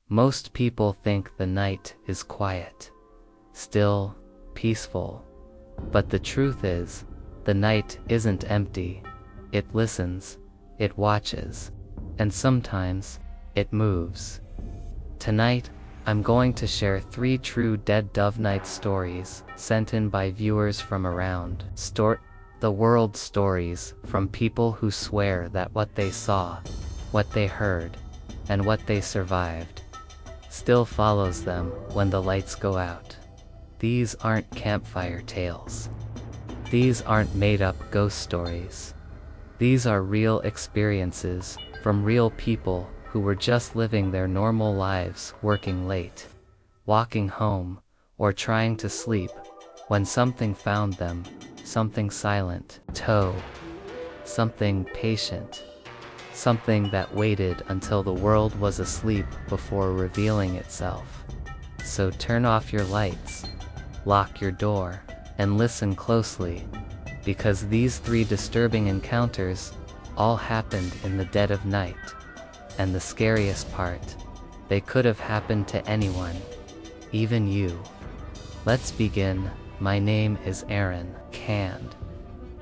Most people think the night is quiet, still, peaceful. But the truth is, the night isn't empty. It listens, it watches, and sometimes, it moves. Tonight, I'm going to share 3 true dead dove night stories sent in by viewers from around the world, stories from people who swear that what they saw, what they heard, and what they survived still follows them when the lights go out. These aren't campfire tales. These aren't made-up ghost stories. These are real experiences from real people who were just living their normal lives, working late, walking home, or trying to sleep, when something found them, something silent, something patient, something that waited until the world was asleep before revealing itself. So turn off your lights, lock your door, and listen closely, because these 3 disturbing encounters all happened in the dead of night. And the scariest part, they could have happened to anyone, even you. Let's begin. My name is Aaron Cand.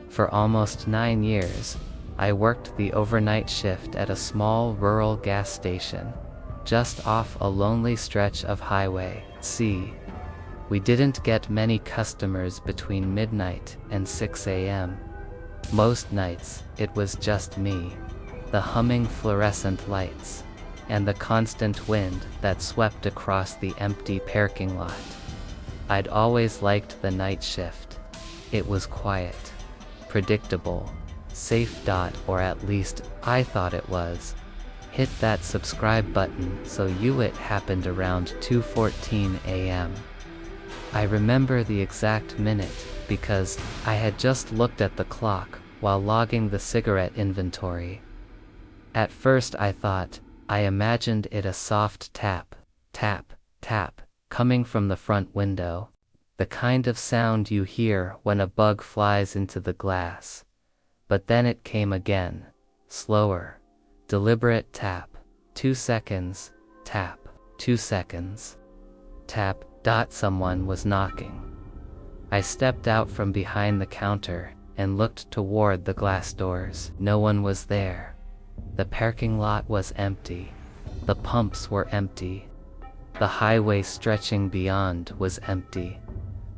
For almost 9 years, I worked the overnight shift at a small rural gas station, just off a lonely stretch of Highway C. We didn't get many customers between midnight and 6 a.m. Most nights, it was just me, the humming fluorescent lights, and the constant wind that swept across the empty parking lot. I'd always liked the night shift. It was quiet, predictable, safe. Or at least, I thought it was. Hit that subscribe button so it happened around 2:14 a.m. I remember the exact minute, because I had just looked at the clock while logging the cigarette inventory. At first I imagined it a soft tap, tap, tap, coming from the front window, the kind of sound you hear when a bug flies into the glass. But then it came again, slower, deliberate tap, 2 seconds, tap, 2 seconds, tap. Someone was knocking. I stepped out from behind the counter and looked toward the glass doors. No one was there. The parking lot was empty. The pumps were empty. The highway stretching beyond was empty.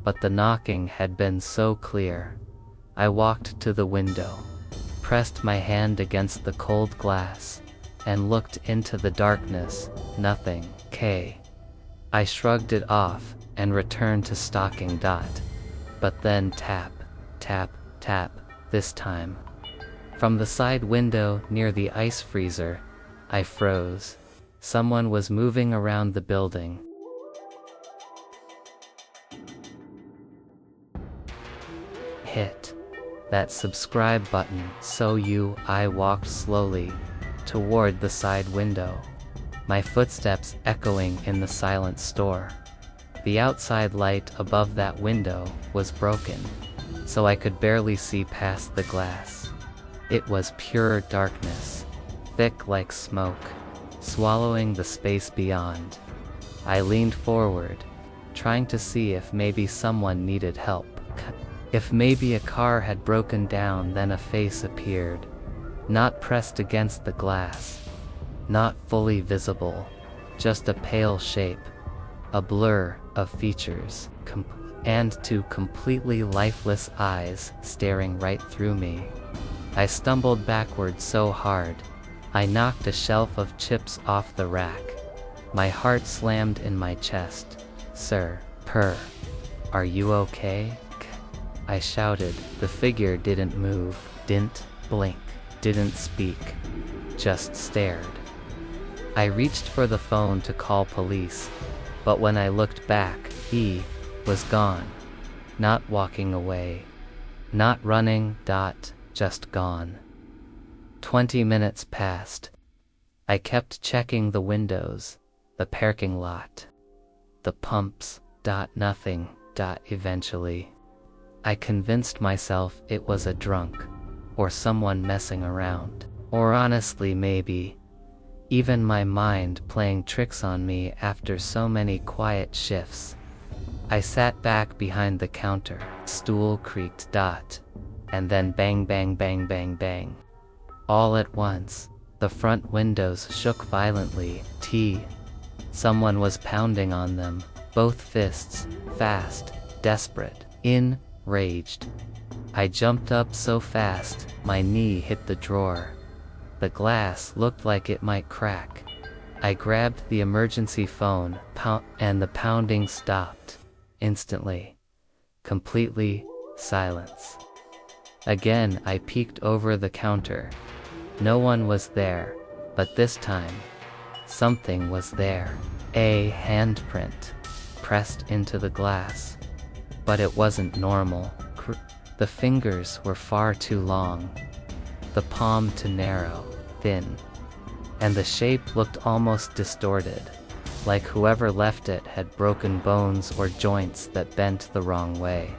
But the knocking had been so clear. I walked to the window, pressed my hand against the cold glass, and looked into the darkness. Nothing. I shrugged it off and returned to stalking. But then tap, tap, tap, this time. From the side window near the ice freezer, I froze. Someone was moving around the building. Hit that subscribe button I walked slowly toward the side window, my footsteps echoing in the silent store. The outside light above that window was broken, so I could barely see past the glass. It was pure darkness, thick like smoke, swallowing the space beyond. I leaned forward, trying to see if maybe someone needed help. If maybe a car had broken down. Then a face appeared, not pressed against the glass, not fully visible, just a pale shape, a blur of features, and 2 completely lifeless eyes staring right through me. I stumbled backward so hard, I knocked a shelf of chips off the rack. My heart slammed in my chest. Sir, are you okay? I shouted. The figure didn't move, didn't blink, didn't speak, just stared. I reached for the phone to call police, but when I looked back, he was gone. Not walking away, not running. Just gone. 20 minutes passed. I kept checking the windows, the parking lot, the pumps. Nothing. Eventually, I convinced myself it was a drunk, or someone messing around, or honestly maybe even my mind playing tricks on me after so many quiet shifts. I sat back behind the counter, stool creaked. And then bang bang bang bang bang. All at once, the front windows shook violently. Someone was pounding on them, both fists, fast, desperate, enraged. I jumped up so fast, my knee hit the drawer. The glass looked like it might crack. I grabbed the emergency phone, and the pounding stopped. Instantly. Completely, silence. Again I peeked over the counter. No one was there, but this time, something was there. A handprint, pressed into the glass. But it wasn't normal. The fingers were far too long. The palm too narrow, thin. And the shape looked almost distorted, like whoever left it had broken bones or joints that bent the wrong way.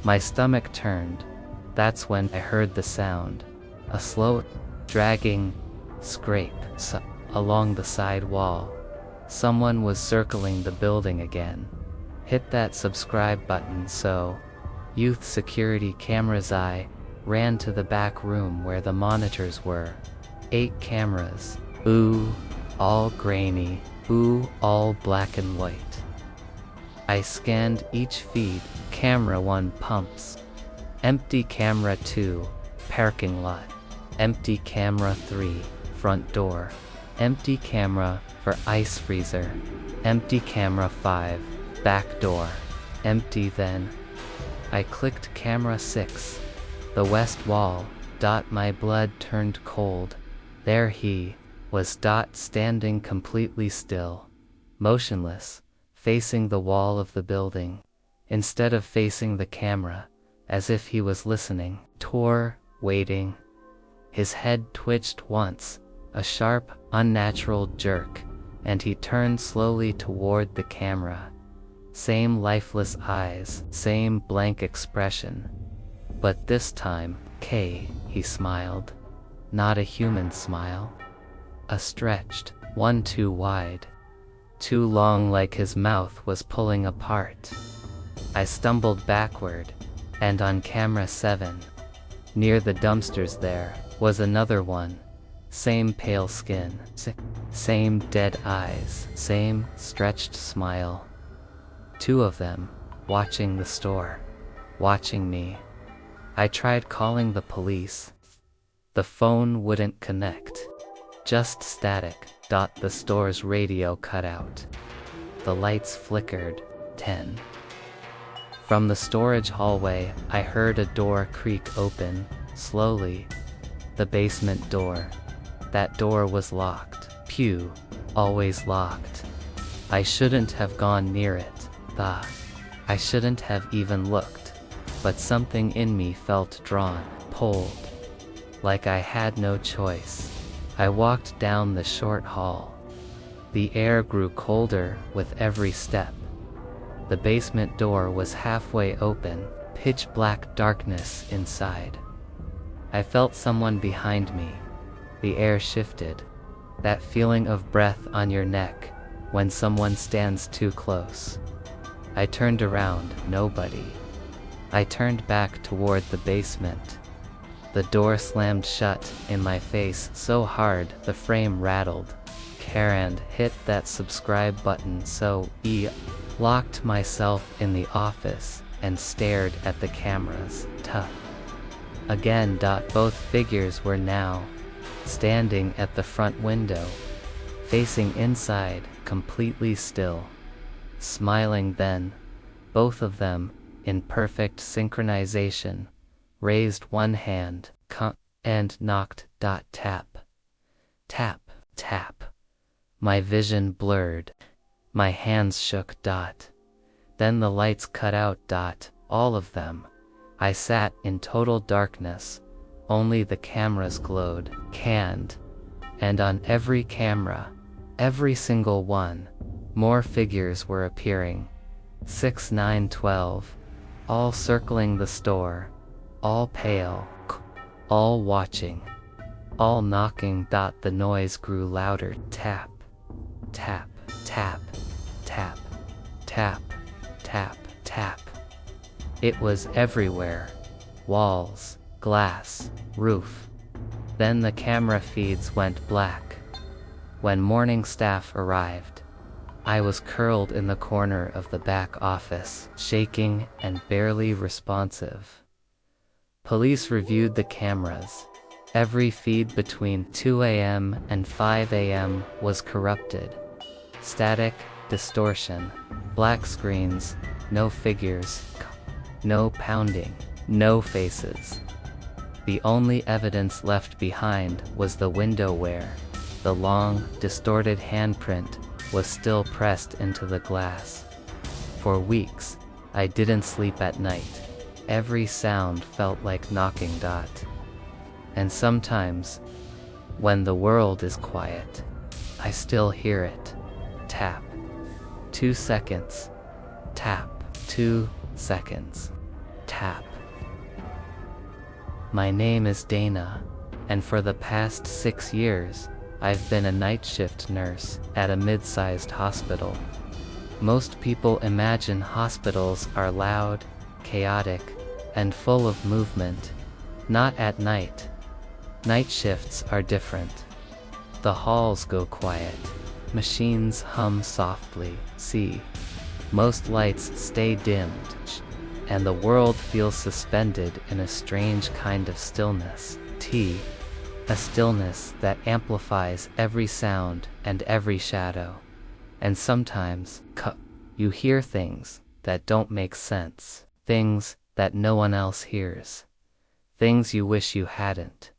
My stomach turned. That's when I heard the sound. A slow, dragging scrape along the side wall. Someone was circling the building again. Hit that subscribe button. So, youth security cameras. I ran to the back room where the monitors were. 8 cameras. Ooh, all grainy. Ooh, all black and white. I scanned each feed. Camera 1 pumps. Empty. Camera 2, parking lot. Empty. Camera 3, front door. Empty. Camera for ice freezer. Empty. Camera 5, back door. Empty. Then I clicked camera 6, the west wall. My blood turned cold. There he was. Standing completely still, motionless, facing the wall of the building, instead of facing the camera, as if he was listening, waiting. His head twitched once, a sharp, unnatural jerk, and he turned slowly toward the camera. Same lifeless eyes, same blank expression. But this time, he smiled. Not a human smile. A stretched one, too wide, too long, like his mouth was pulling apart. I stumbled backward, and on camera 7, near the dumpsters, there was another one. Same pale skin, same dead eyes, same stretched smile. 2 of them, watching the store, watching me. I tried calling the police. The phone wouldn't connect. Just static. The store's radio cut out. The lights flickered. 10. From the storage hallway, I heard a door creak open, slowly. The basement door. That door was locked. Pew. Always locked. I shouldn't have gone near it. I shouldn't have even looked. But something in me felt drawn, pulled. Like I had no choice. I walked down the short hall. The air grew colder with every step. The basement door was halfway open, pitch black darkness inside. I felt someone behind me. The air shifted. That feeling of breath on your neck when someone stands too close. I turned around, nobody. I turned back toward the basement. The door slammed shut in my face so hard the frame rattled. Karen hit that subscribe button so locked myself in the office and stared at the cameras. Again. Both figures were now standing at the front window, facing inside, completely still, smiling. Then, both of them, in perfect synchronization, raised one hand, and knocked. Tap. Tap, tap. My vision blurred. My hands shook. Then the lights cut out. All of them. I sat in total darkness. Only the cameras glowed, canned. And on every camera, every single one, more figures were appearing. 6, 9, 12. All circling the store. All pale. All watching. all knocking. The noise grew louder. Tap, tap, tap, tap, tap, tap, tap. It was everywhere. Walls, glass, roof. Then the camera feeds went black. When morning staff arrived, I was curled in the corner of the back office, shaking and barely responsive. Police reviewed the cameras. Every feed between 2 a.m. and 5 a.m. was corrupted. Static, distortion, black screens, no figures, no pounding, no faces. The only evidence left behind was the window where the long, distorted handprint was still pressed into the glass. For weeks, I didn't sleep at night. Every sound felt like knocking. And sometimes, when the world is quiet, I still hear it. Tap. 2 seconds. Tap. 2 seconds. Tap. My name is Dana, and for the past 6 years, I've been a night shift nurse at a mid-sized hospital. Most people imagine hospitals are loud, chaotic, and full of movement. Not at night. Night shifts are different. The halls go quiet. Machines hum softly. See, most lights stay dimmed, and the world feels suspended in a strange kind of stillness. A stillness that amplifies every sound and every shadow. And sometimes, you hear things that don't make sense. Things that no one else hears. Things you wish you hadn't.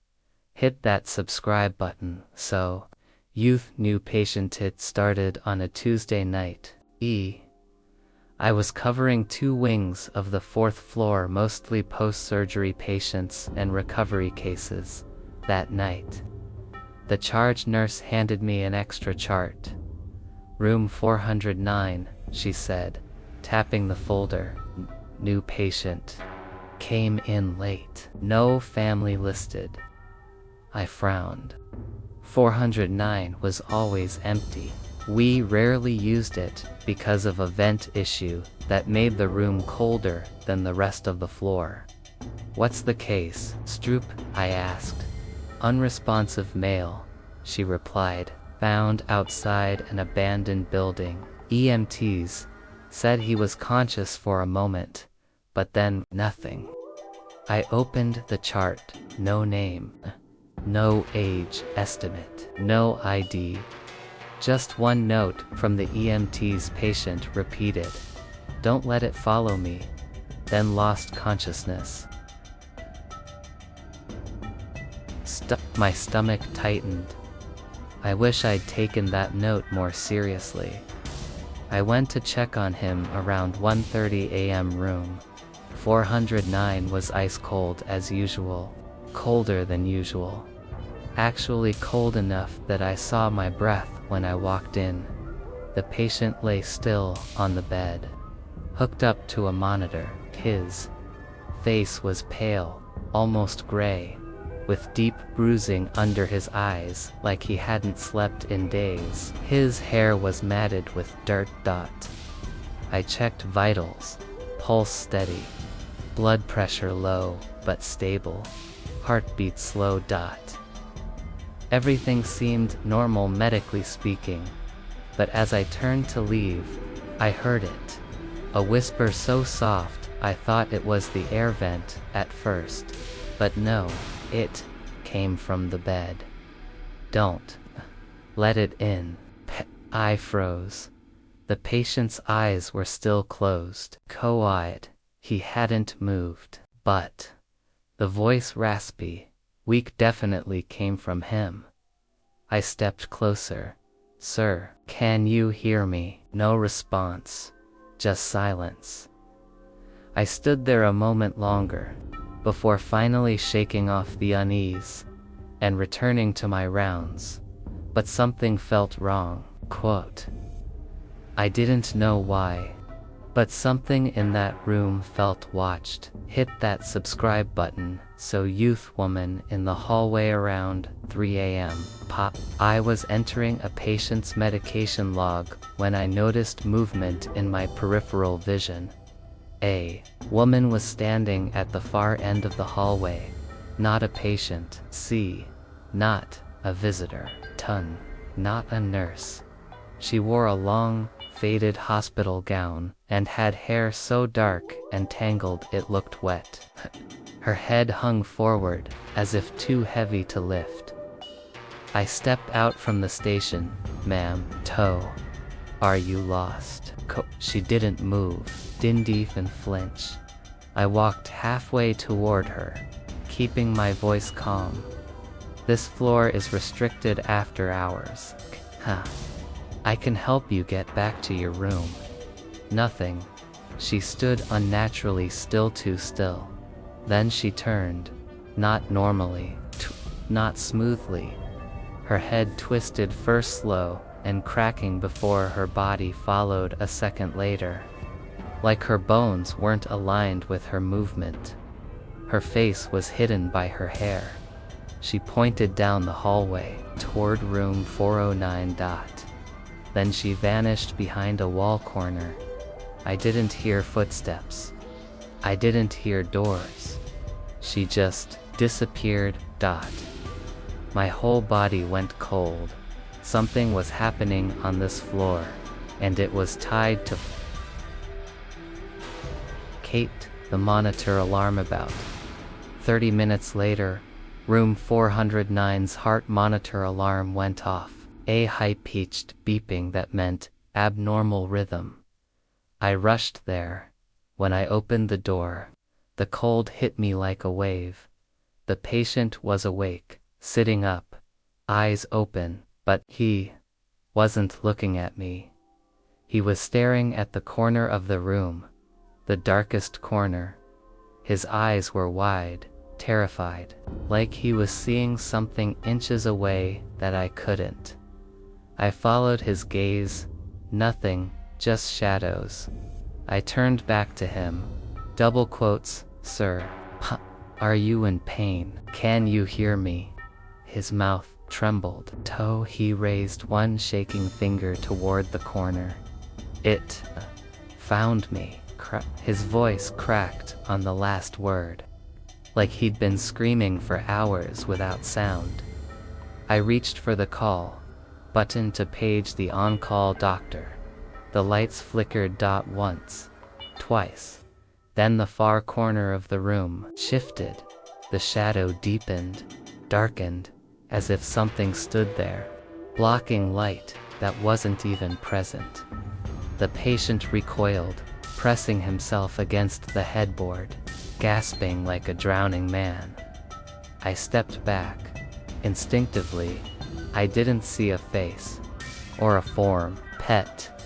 Hit that subscribe button. So, Youth New Patient. It started on a Tuesday night. I was covering 2 wings of the 4th floor, mostly post-surgery patients and recovery cases. That night, the charge nurse handed me an extra chart. Room 409, she said, tapping the folder. New patient. Came in late. No family listed. I frowned. 409 was always empty. We rarely used it because of a vent issue that made the room colder than the rest of the floor. What's the case, Stroop? I asked. Unresponsive male, she replied, found outside an abandoned building. EMTs said he was conscious for a moment, but then nothing. I opened the chart. No name. No age estimate. No ID. Just one note from the EMT's patient repeated, "Don't let it follow me," then lost consciousness. My stomach tightened. I wish I'd taken that note more seriously. I went to check on him around 1:30 a.m. Room 409 was ice cold as usual. Colder than usual. Actually cold enough that I saw my breath when I walked in. The patient lay still on the bed, hooked up to a monitor. His face was pale, almost gray, with deep bruising under his eyes like he hadn't slept in days. His hair was matted with dirt. I checked vitals. Pulse steady. Blood pressure low, but stable. Heartbeat slow. Everything seemed normal medically speaking, but as I turned to leave, I heard it. A whisper so soft, I thought it was the air vent at first. But no, it came from the bed. Don't let it in. I froze. The patient's eyes were still closed. Quiet. He hadn't moved. But the voice raspy, weak, definitely came from him. I stepped closer. "Sir, can you hear me?" No response. Just silence. I stood there a moment longer, before finally shaking off the unease, and returning to my rounds. But something felt wrong. I didn't know why. But something in that room felt watched. Hit that subscribe button. So youth woman in the hallway around 3 a.m. Pop. I was entering a patient's medication log when I noticed movement in my peripheral vision. A woman was standing at the far end of the hallway. Not a patient. C. Not a visitor. Ton. Not a nurse. She wore a long, faded hospital gown, and had hair so dark and tangled it looked wet. Her head hung forward, as if too heavy to lift. I stepped out from the station. Ma'am, toe. Are you lost? She didn't move, didn't even flinch. I walked halfway toward her, keeping my voice calm. This floor is restricted after hours. I can help you get back to your room. Nothing. She stood unnaturally still, too still. Then she turned. Not normally. Not smoothly. Her head twisted first slow and cracking before her body followed a second later. Like her bones weren't aligned with her movement. Her face was hidden by her hair. She pointed down the hallway, toward room 409. Then she vanished behind a wall corner. I didn't hear footsteps. I didn't hear doors. She just disappeared. My whole body went cold. Something was happening on this floor, and it was tied to Kate, the monitor alarm about. 30 minutes later, room 409's heart monitor alarm went off. A high-pitched beeping that meant abnormal rhythm. I rushed there. When I opened the door, the cold hit me like a wave. The patient was awake, sitting up, eyes open, but he wasn't looking at me. He was staring at the corner of the room, the darkest corner. His eyes were wide, terrified, like he was seeing something inches away that I couldn't. I followed his gaze. Nothing, just shadows. I turned back to him. Double quotes, sir. Are you in pain? Can you hear me? His mouth trembled. Toe. He raised one shaking finger toward the corner. It found me. His voice cracked on the last word, like he'd been screaming for hours without sound. I reached for the call button to page the on-call doctor. The lights flickered once, twice. Then the far corner of the room shifted. The shadow deepened, darkened, as if something stood there, blocking light that wasn't even present. The patient recoiled, pressing himself against the headboard, gasping like a drowning man. I stepped back. Instinctively, I didn't see a face, or a form, pet,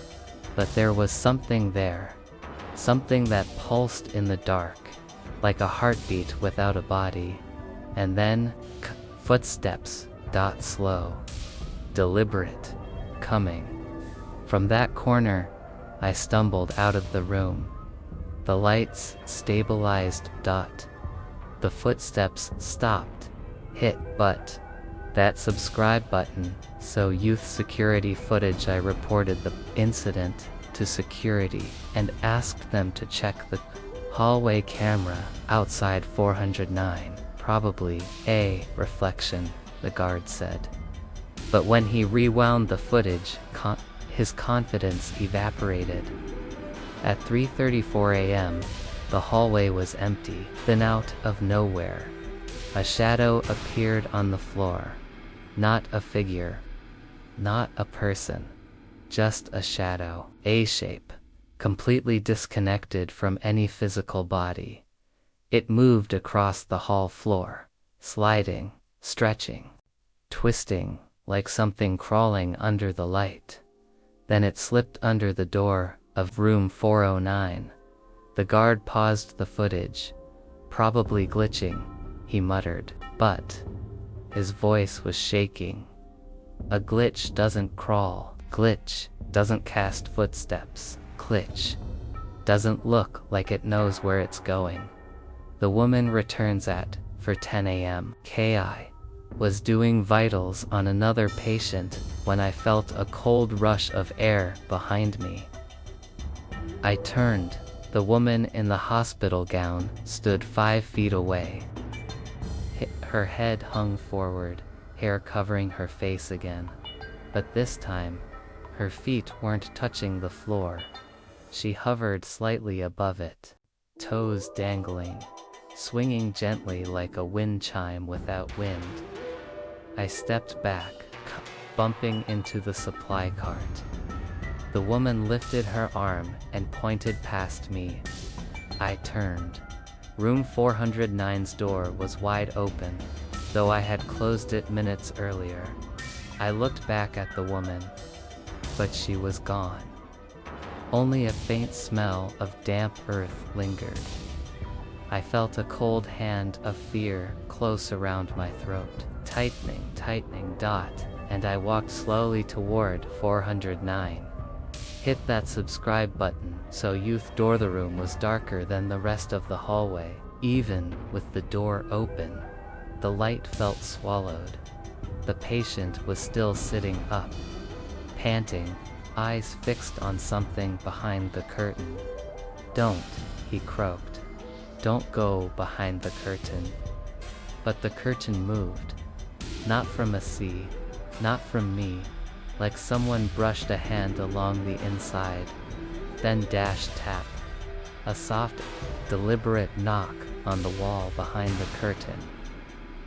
but there was something there, something that pulsed in the dark, like a heartbeat without a body. And then, footsteps, slow, deliberate, coming. From that corner, I stumbled out of the room. The lights stabilized. The footsteps stopped, hit, but that subscribe button, so youth security footage. I reported the incident to security and asked them to check the hallway camera outside 409. Probably a reflection, the guard said. But when he rewound the footage, his confidence evaporated. At 3:34 a.m., the hallway was empty. Then out of nowhere, a shadow appeared on the floor. Not a figure, not a person, just a shadow, a shape, completely disconnected from any physical body. It moved across the hall floor, sliding, stretching, twisting, like something crawling under the light. Then it slipped under the door of room 409. The guard paused the footage. Probably glitching, he muttered, but his voice was shaking. A glitch doesn't crawl. Glitch doesn't cast footsteps. Glitch Doesn't look like it knows where it's going. The woman returns at 10 a.m. KI was doing vitals on another patient when I felt a cold rush of air behind me. I turned. The woman in the hospital gown stood 5 feet away. Her head hung forward, hair covering her face again. But this time, her feet weren't touching the floor. She hovered slightly above it, toes dangling, swinging gently like a wind chime without wind. I stepped back, bumping into the supply cart. The woman lifted her arm and pointed past me. I turned. Room 409's door was wide open, though I had closed it minutes earlier. I looked back at the woman, but she was gone. Only a faint smell of damp earth lingered. I felt a cold hand of fear close around my throat, tightening, and I walked slowly toward 409. Hit that subscribe button so youth door. The room was darker than the rest of the hallway. Even with the door open, the light felt swallowed. The patient was still sitting up, panting, eyes fixed on something behind the curtain. "Don't," he croaked. "Don't go behind the curtain." But the curtain moved. Not from a sea, not from me, like someone brushed a hand along the inside. Then tap. A soft, deliberate knock on the wall behind the curtain.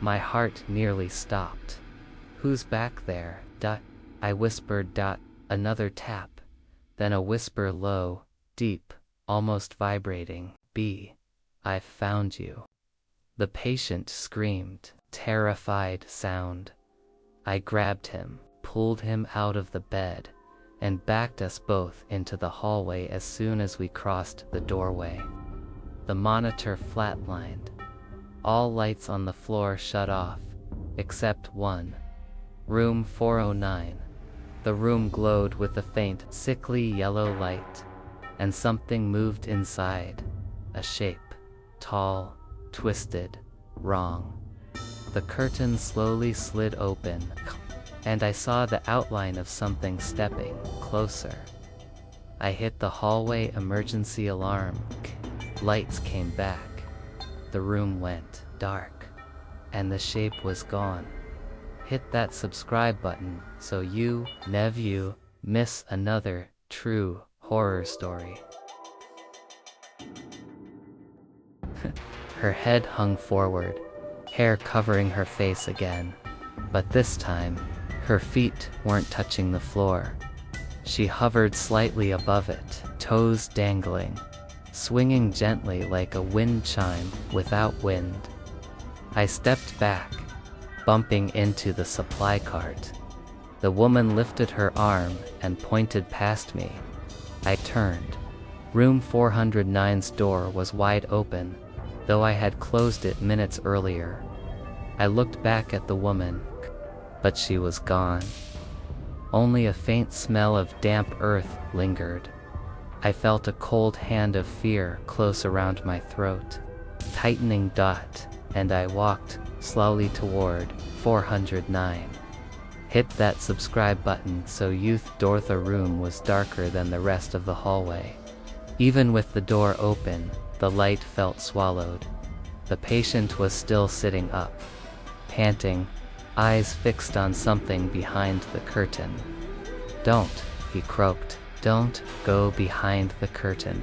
My heart nearly stopped. "Who's back there?" I whispered. Another tap. Then a whisper, low, deep, almost vibrating. "B. I've found you." The patient screamed, terrified sound. I grabbed him, pulled him out of the bed, and backed us both into the hallway. As soon as we crossed the doorway, the monitor flatlined. All lights on the floor shut off, except one. Room 409. The room glowed with a faint, sickly yellow light, and something moved inside. A shape. Tall, twisted, wrong. The curtain slowly slid open, and I saw the outline of something stepping closer. I hit the hallway emergency alarm. Lights came back. The room went dark, and the shape was gone. Hit that subscribe button so you never miss another true horror story. Her head hung forward, hair covering her face again. But this time, her feet weren't touching the floor. She hovered slightly above it, toes dangling, swinging gently like a wind chime without wind. I stepped back, bumping into the supply cart. The woman lifted her arm and pointed past me. I turned. Room 409's door was wide open, though I had closed it minutes earlier. I looked back at the woman, but she was gone. Only a faint smell of damp earth lingered. I felt a cold hand of fear close around my throat, tightening. And I walked slowly toward 409. Hit that subscribe button so youth door. The room was darker than the rest of the hallway. Even with the door open, the light felt swallowed. The patient was still sitting up, panting, eyes fixed on something behind the curtain. "Don't," he croaked. "Don't go behind the curtain."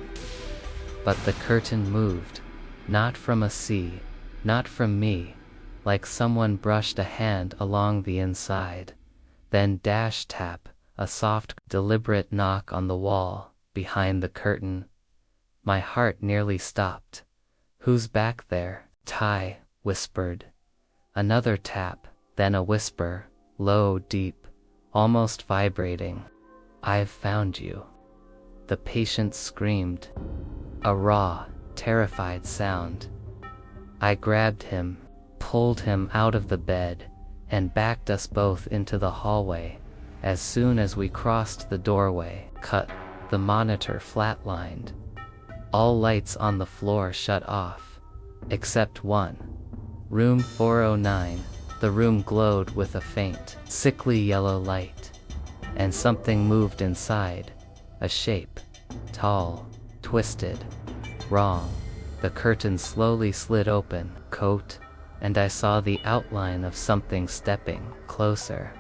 But the curtain moved, not from a sea, not from me, like someone brushed a hand along the inside. Then tap, a soft, deliberate knock on the wall behind the curtain. My heart nearly stopped. "Who's back there?" Ty whispered. Another tap, then a whisper, low, deep, almost vibrating. "I've found you." The patient screamed, a raw, terrified sound. I grabbed him, pulled him out of the bed, and backed us both into the hallway. As soon as we crossed the doorway, the monitor flatlined. All lights on the floor shut off. Except one. Room 409. The room glowed with a faint, sickly yellow light. And something moved inside. A shape. Tall. Twisted. Wrong. The curtain slowly slid open, coat, and I saw the outline of something stepping closer.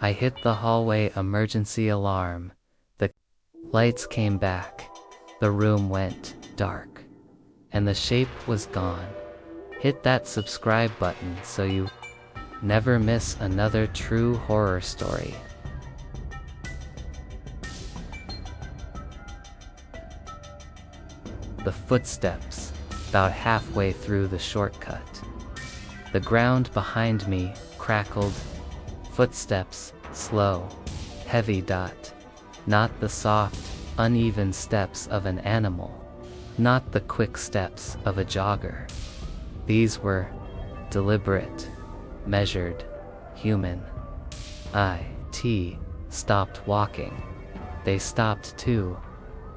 I hit the hallway emergency alarm. The lights came back. The room went dark. And the shape was gone. Hit that subscribe button so you never miss another true horror story. The footsteps, about halfway through the shortcut. The ground behind me crackled. Footsteps, slow, heavy dot. Not the soft, uneven steps of an animal. Not the quick steps of a jogger. These were deliberate, measured, human. I stopped walking. They stopped too.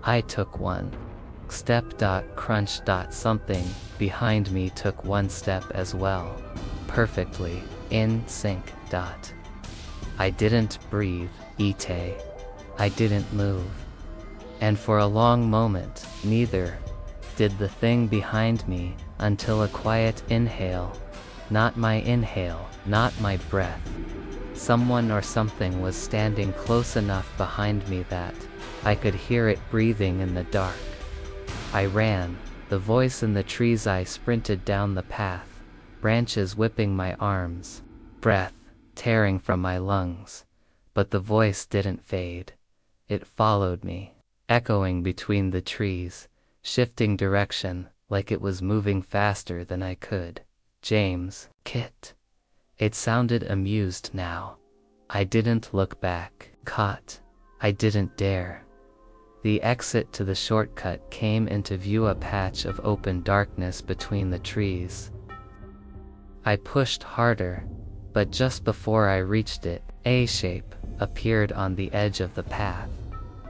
I took one. Step crunch something behind me took one step as well. Perfectly in sync. I didn't breathe. I didn't move. And for a long moment, neither did the thing behind me, until a quiet inhale. Not my inhale, not my breath. Someone or something was standing close enough behind me that I could hear it breathing in the dark. I ran, the voice in the trees. I sprinted down the path, branches whipping my arms, breath tearing from my lungs. But the voice didn't fade. It followed me, echoing between the trees, shifting direction, like it was moving faster than I could. James, Kit. It sounded amused now. I didn't look back. Caught. I didn't dare. The exit to the shortcut came into view, a patch of open darkness between the trees. I pushed harder, but just before I reached it, a shape appeared on the edge of the path.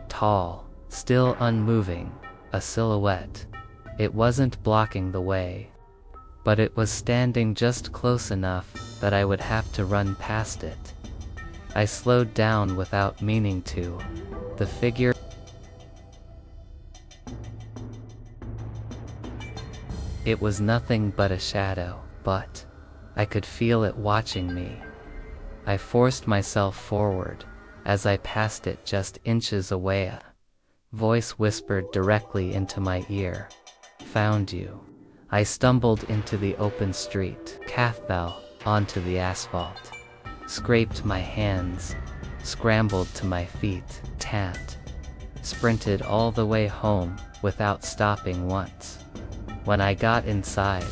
Tall, still unmoving, a silhouette. It wasn't blocking the way, but it was standing just close enough that I would have to run past it. I slowed down without meaning to. The figure It was nothing but a shadow, but I could feel it watching me. I forced myself forward. As I passed it just inches away, a voice whispered directly into my ear. Found you. I stumbled into the open street, fell onto the asphalt, scraped my hands, scrambled to my feet, sprinted all the way home without stopping once. When I got inside,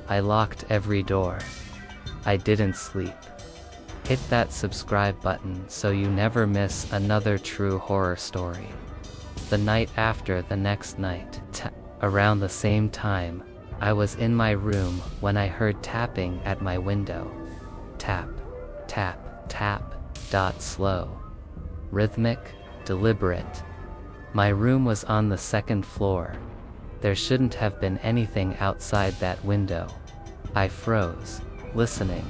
I locked every door. I didn't sleep. Hit that subscribe button so you never miss another true horror story. The night after the next night, around the same time, I was in my room when I heard tapping at my window. Tap, tap, tap, slow. Rhythmic, deliberate. My room was on the second floor. There shouldn't have been anything outside that window. I froze, listening.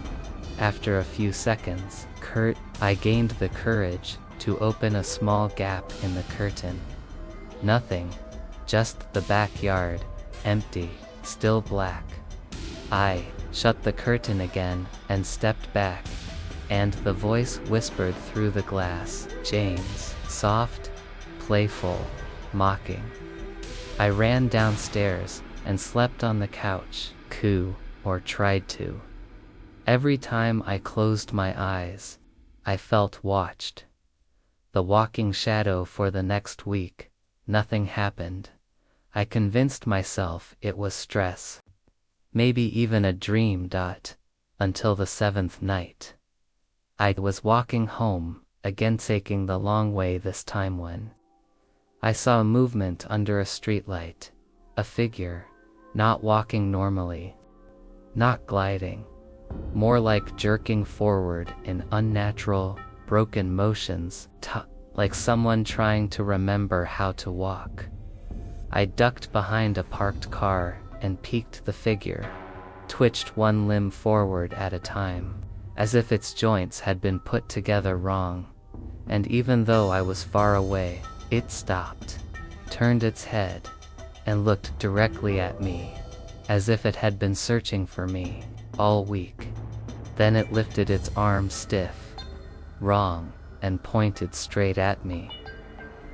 After a few seconds, I gained the courage to open a small gap in the curtain. Nothing, just the backyard, empty, still black. I shut the curtain again and stepped back, and the voice whispered through the glass, James, soft, playful, mocking. I ran downstairs and slept on the couch, or tried to. Every time I closed my eyes, I felt watched. The walking shadow for the next week, nothing happened. I convinced myself it was stress. Maybe even a dream. Until the 7th night. I was walking home, again taking the long way this time when I saw a movement under a streetlight. A figure, not walking normally. Not gliding. More like jerking forward in unnatural, broken motions, like someone trying to remember how to walk. I ducked behind a parked car and peeked. The figure twitched one limb forward at a time, as if its joints had been put together wrong. And even though I was far away, it stopped, turned its head, and looked directly at me, as if it had been searching for me all week. Then it lifted its arm stiff, wrong, and pointed straight at me.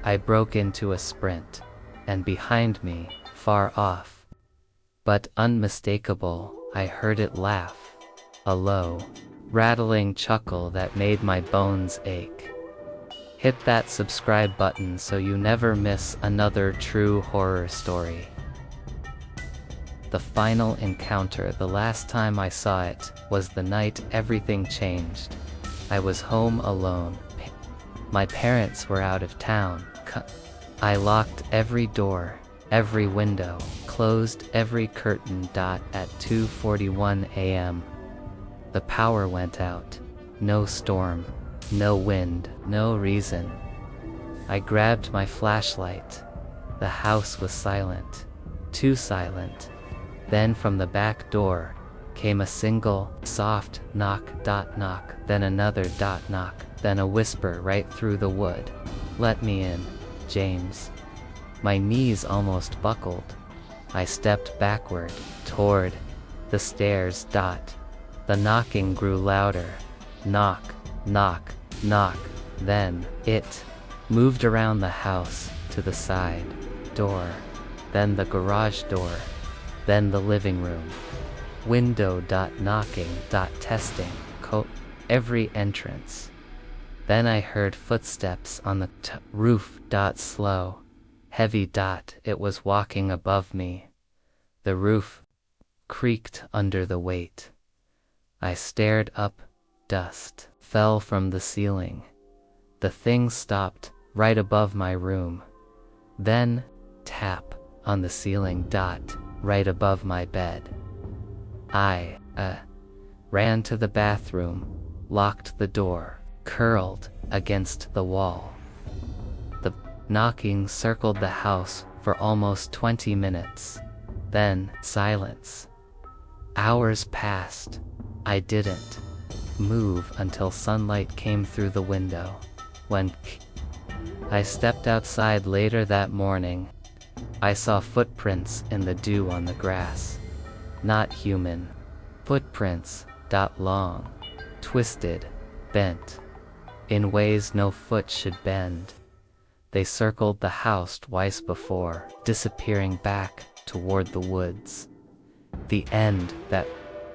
I broke into a sprint, and behind me, far off, but unmistakable, I heard it laugh, a low, rattling chuckle that made my bones ache. Hit that subscribe button so you never miss another true horror story. The final encounter. The last time I saw it was the night everything changed. I was home alone. My parents were out of town. I locked every door, every window, closed every curtain. At 2:41 a.m. the power went out. No storm, no wind, no reason. I grabbed my flashlight. The house was silent, too silent. Then from the back door came a single, soft knock. Knock, then another knock, then a whisper right through the wood. "Let me in, James." My knees almost buckled. I stepped backward, toward the stairs. The knocking grew louder. Knock, knock, knock. Then it moved around the house to the side door, then the garage door, then the living room window. Knocking, testing, every entrance. Then I heard footsteps on the roof. Slow, heavy. It was walking above me. The roof creaked under the weight. I stared up. Dust fell from the ceiling. The thing stopped right above my room. Then, tap on the ceiling. Right above my bed. I ran to the bathroom, locked the door, curled against the wall. The knocking circled the house for almost 20 minutes. Then, silence. Hours passed. I didn't move until sunlight came through the window. When I stepped outside later that morning, I saw footprints in the dew on the grass. Not human. Footprints. Long, twisted, bent, in ways no foot should bend. They circled the house twice before, disappearing back toward the woods. The end that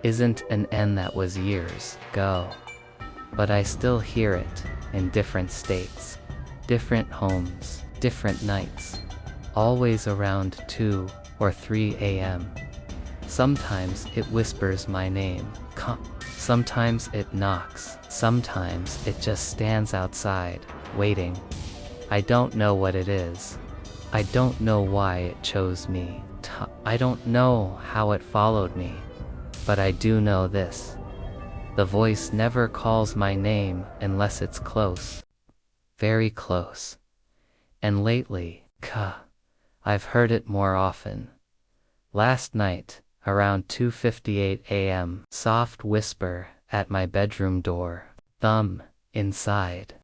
isn't an end that was years ago. But I still hear it in different states, different homes, different nights, always around 2 or 3 a.m. Sometimes it whispers my name, sometimes it knocks, sometimes it just stands outside, waiting. I don't know what it is. I don't know why it chose me. I don't know how it followed me. But I do know this. The voice never calls my name unless it's close. Very close. And lately, I've heard it more often. Last night, around 2:58 a.m., soft whisper at my bedroom door. Thumb inside.